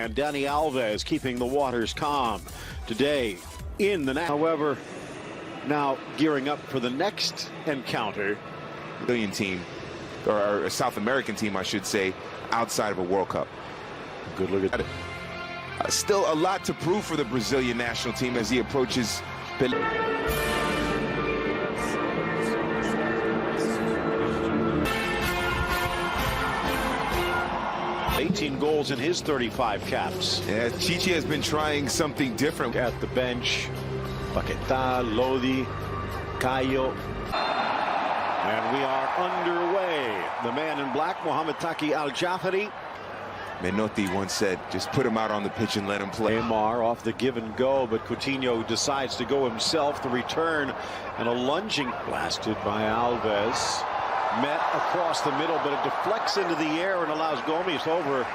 and Dani Alves keeping the waters calm today in the net. However, now gearing up for the next encounter. Brazilian team, or a South American team, I should say, outside of a World Cup. Good look at it. Still a lot to prove for the Brazilian national team as he approaches Pelé. 18 goals in his 35 caps. Yeah, Chichi has been trying something different. At the bench, Paquetá, Lodi, Caio. And we are underway. The man in black, Mohamed Taki Al-Jafari. Menotti once said, just put him out on the pitch and let him play. Neymar off the give and go, but Coutinho decides to go himself. The return and a lunging blasted by Alves. Met across the middle, but it deflects into the air and allows Gomes over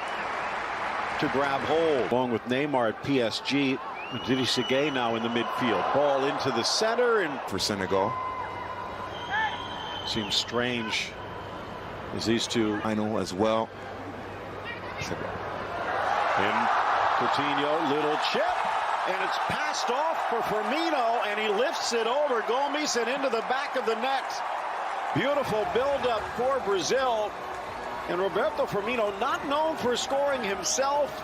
to grab hold. Along with Neymar at PSG, Idrissa now in the midfield. Ball into the center and for Senegal. Seems strange as these two. I know as well. In Coutinho, little chip, and it's passed off for Firmino, and he lifts it over Gomes and into the back of the net. Beautiful build-up for Brazil, and Roberto Firmino, not known for scoring himself,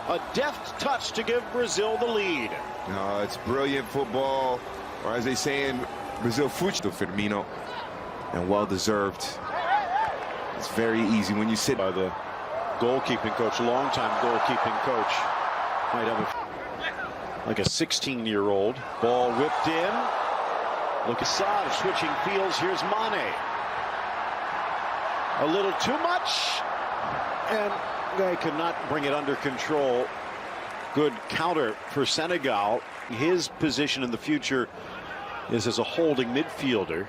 a deft touch to give Brazil the lead. No, it's brilliant football, or as they say in Brazil, futsal Firmino, and well-deserved. It's very easy when you sit by the goalkeeping coach, longtime goalkeeping coach. Might have like a 16-year-old. Ball whipped in. Look, Assad switching fields. Here's Mane. A little too much, and they could not bring it under control. Good counter for Senegal. His position in the future is as a holding midfielder.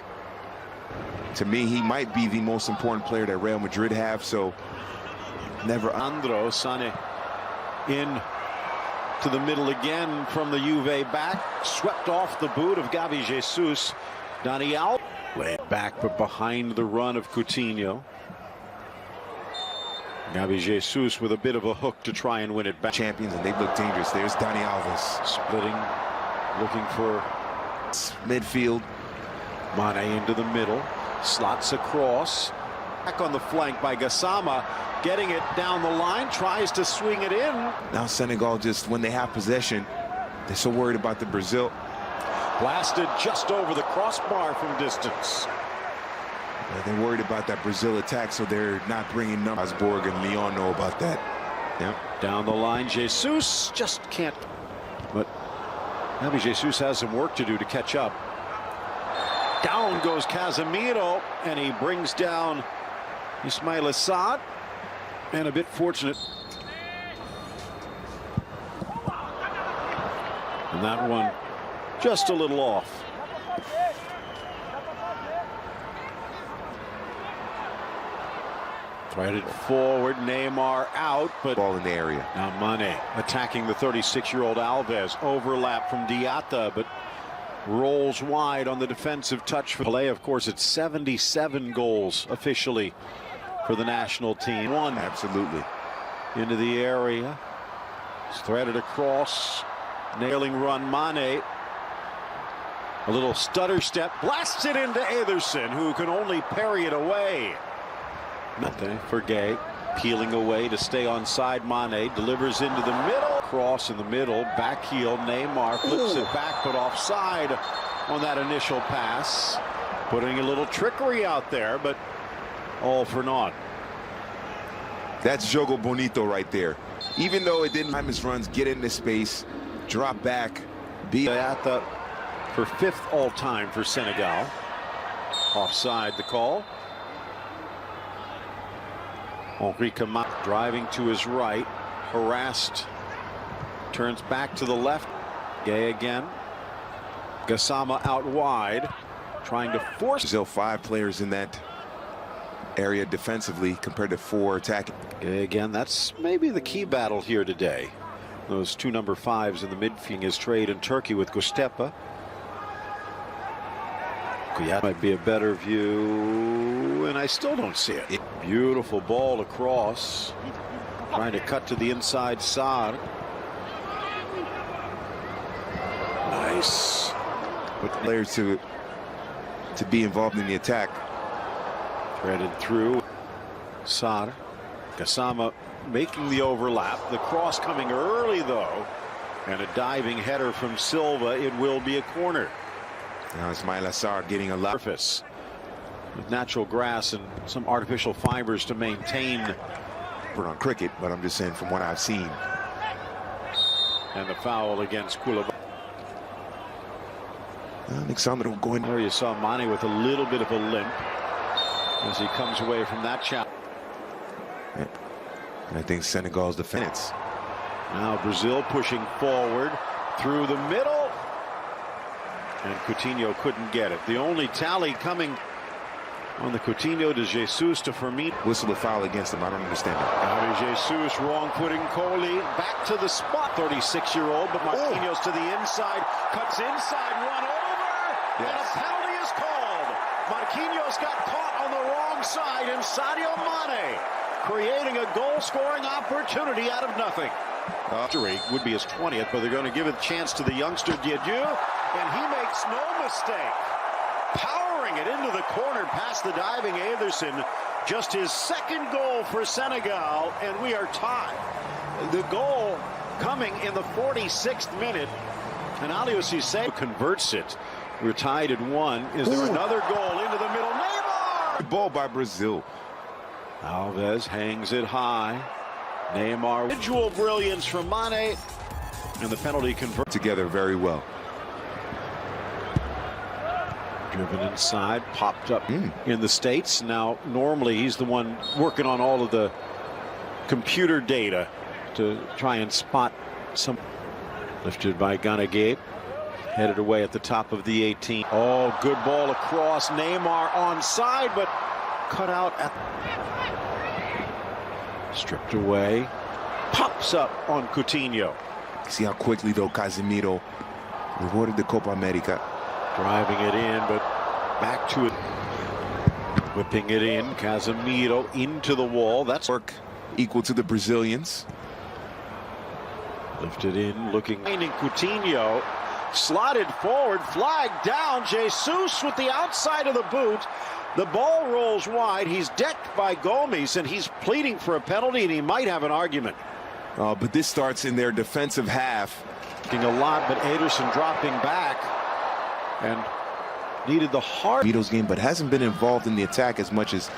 To me, he might be the most important player that Real Madrid have, so never. Andro Sane in to the middle again from the Juve back, swept off the boot of Gabi Jesus. Dani Alves laid back but behind the run of Coutinho. Gabi Jesus with a bit of a hook to try and win it back. Champions, and they look dangerous. There's Dani Alves splitting, looking for midfield. Mane into the middle, slots across. Back on the flank by Gassama, getting it down the line, tries to swing it in. Now Senegal, just when they have possession, they're so worried about the Brazil. Blasted just over the crossbar from distance. They're worried about that Brazil attack, so they're not bringing numbers. Borg and Leon know about that. Yep. Down the line, Jesus just can't. But maybe Jesus has some work to do to catch up. Down goes Casemiro, and he brings down Ismail Assad, and a bit fortunate. And that one just a little off. Threaded forward, Neymar out, but ball in the area. Now Mane attacking the 36-year-old Alves. Overlap from Diatta, but rolls wide on the defensive touch for Pelé. Of course, it's 77 goals officially for the national team. One absolutely into the area. It's threaded across. Nailing run, Mane. A little stutter step, blasts it into Ederson, who can only parry it away. Nothing for Gay, peeling away to stay on side. Mane delivers into the middle. Cross in the middle, back heel. Neymar flips it back, but offside on that initial pass. Putting a little trickery out there, but all for naught. That's Jogo Bonito right there. Even though it didn't time his runs, get into space, drop back, be at the for 5th all-time for Senegal. Offside the call. Henri Camat driving to his right, harassed, turns back to the left. Gay again. Gassama out wide, trying to force. Brazil 5 players in that area defensively compared to 4 attacking. Gay again. That's maybe the key battle here today. Those 2 number 5s in the midfield. His trade in Turkey with Gustepa. That might be a better view, and I still don't see it. Beautiful ball across. Trying to cut to the inside side. Nice. But players to be involved in the attack. Threaded through. Sar. Gassama making the overlap. The cross coming early though. And a diving header from Silva. It will be a corner. Now Ismail Assar getting a lot. Surface with natural grass and some artificial fibers to maintain. On cricket, but I'm just saying from what I've seen. And the foul against Koulibaly. Alexandro going there. You saw Mane with a little bit of a limp as he comes away from that challenge. Yeah. And I think Senegal's defense. Now Brazil pushing forward through the middle. And Coutinho couldn't get it. The only tally coming on the Coutinho to Jesus to Firmino. Whistle a foul against him. I don't understand it. Gabi Jesus wrong footing Kohli back to the spot. 36-year-old, but Marquinhos to the inside, cuts inside, run over, and a penalty is called. Marquinhos got caught on the wrong side, and Sadio Mane creating a goal-scoring opportunity out of nothing. Victory would be his 20th, but they're going to give a chance to the youngster Diédhiou, and he makes no mistake. Powering it into the corner past the diving Ederson. Just his second goal for Senegal, and we are tied. The goal coming in the 46th minute, and Aliou Cissé converts it. We're tied at 1. Is there another goal into the middle? Neymar! Ball by Brazil. Alves hangs it high. Neymar. Individual brilliance from Mane, and the penalty converted. Together very well. Driven inside, popped up in the States. Now, normally he's the one working on all of the computer data to try and spot some. Lifted by Gana. Headed away at the top of the 18. Oh, good ball across. Neymar onside, but cut out at. Stripped away. Pops up on Coutinho. See how quickly, though, Casemiro rewarded the Copa America. Driving it in, but back to it. Whipping it in. Casemiro into the wall. That's work equal to the Brazilians. Lifted in, looking. Coutinho slotted forward, flag down. Jesus with the outside of the boot. The ball rolls wide. He's decked by Gomes, and he's pleading for a penalty, and he might have an argument. But this starts in their defensive half. A lot, but Ederson dropping back. And needed the hard Vito's game, but hasn't been involved in the attack as much as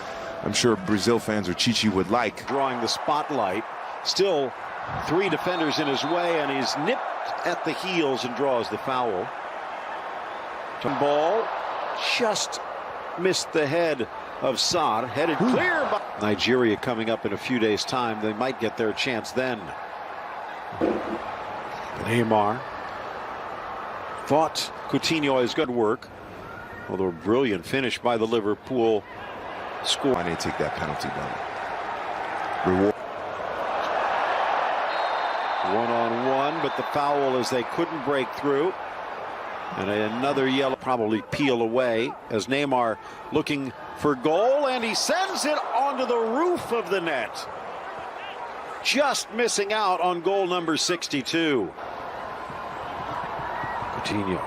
I'm sure Brazil fans or Chichi would like. Drawing the spotlight. Still 3 defenders in his way, and he's nipped at the heels and draws the foul. Ball just missed the head of Sar. Headed clear by Nigeria coming up in a few days' time. They might get their chance then. Neymar thought Coutinho has good work, although a brilliant finish by the Liverpool score. Why didn't take that penalty reward. 1-on-1, but the foul as they couldn't break through. And another yellow, probably peel away as Neymar looking for goal, and he sends it onto the roof of the net. Just missing out on goal number 62. Coutinho.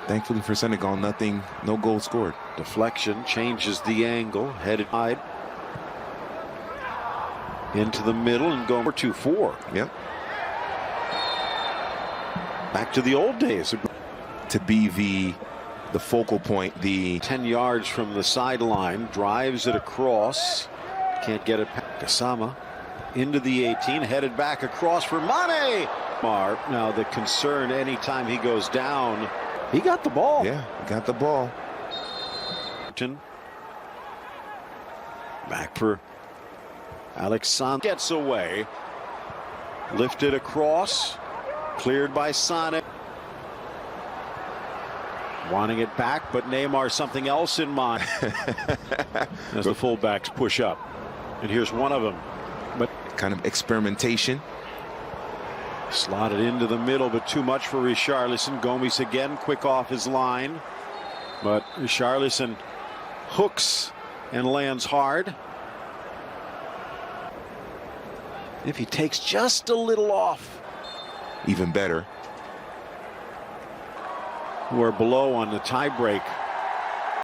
Thankfully for Senegal, no goal scored. Deflection changes the angle, headed wide into the middle and going for 2-4. Yep. Back to the old days. To be the focal point, the 10 yards from the sideline, drives it across. Can't get it. Gassama into the 18, headed back across for Mane. Now the concern anytime he goes down, he got the ball. Yeah, he got the ball. Back for Alexandre. Gets away. Lifted across. Cleared by Sane. Wanting it back, but Neymar something else in mind. As the fullbacks push up. And here's one of them. But kind of experimentation. Slotted into the middle, but too much for Richarlison. Gomes again, quick off his line. But Richarlison hooks and lands hard. If he takes just a little off. Even better. We're below on the tie break.